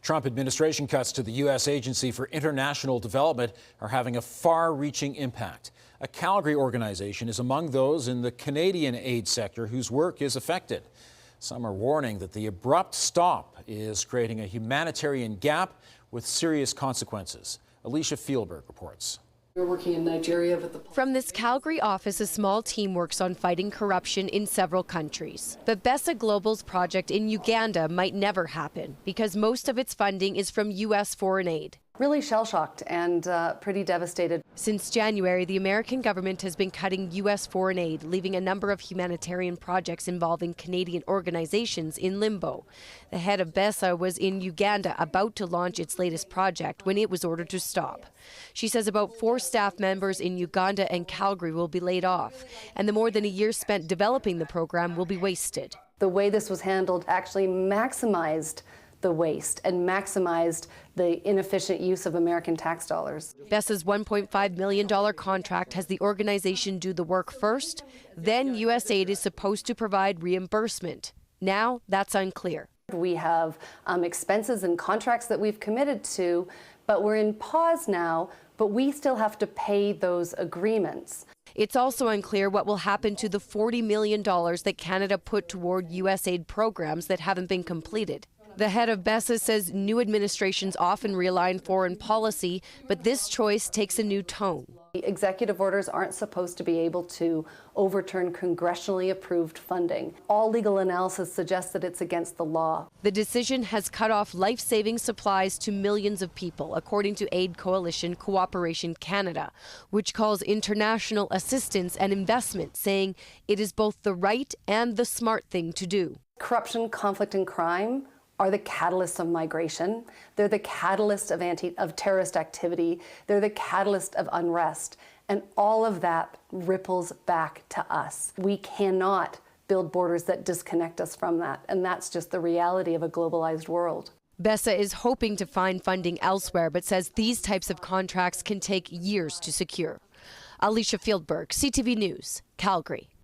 Trump administration cuts to the U.S. Agency for International Development are having a far-reaching impact. A Calgary organization is among those in the Canadian aid sector whose work is affected. Some are warning that the abrupt stop is creating a humanitarian gap with serious consequences. Alicia Fieldberg reports. We're working in Nigeria From this Calgary office, a small team works on fighting corruption in several countries. But Bessa Global's project in Uganda might never happen because most of its funding is from U.S. foreign aid. really shell-shocked and pretty devastated. Since January, the American government has been cutting U.S. foreign aid, leaving a number of humanitarian projects involving Canadian organizations in limbo. The head of Bessa was in Uganda about to launch its latest project when it was ordered to stop. She says about 4 staff members in Uganda and Calgary will be laid off, and the more than a year spent developing the program will be wasted. The way this was handled actually maximized the waste and maximized the inefficient use of American tax dollars. Bessa's $1.5 million contract has the organization do the work first, then USAID is supposed to provide reimbursement. Now that's unclear. We have expenses and contracts that we've committed to, but we're in pause now, but we still have to pay those agreements. It's also unclear what will happen to the $40 million that Canada put toward USAID programs that haven't been completed. The head of Bessa says new administrations often realign foreign policy, but this choice takes a new tone. Executive orders aren't supposed to be able to overturn congressionally approved funding. All legal analysis suggests that it's against the law. The decision has cut off life-saving supplies to millions of people, according to aid coalition Cooperation Canada, which calls international assistance an investment, saying it is both the right and the smart thing to do. Corruption, conflict, and crime are the catalysts of migration. They're the catalyst of terrorist activity. They're the catalyst of unrest. And all of that ripples back to us. We cannot build borders that disconnect us from that. And that's just the reality of a globalized world. Bessa is hoping to find funding elsewhere, but says these types of contracts can take years to secure. Alicia Fieldberg, CTV News, Calgary.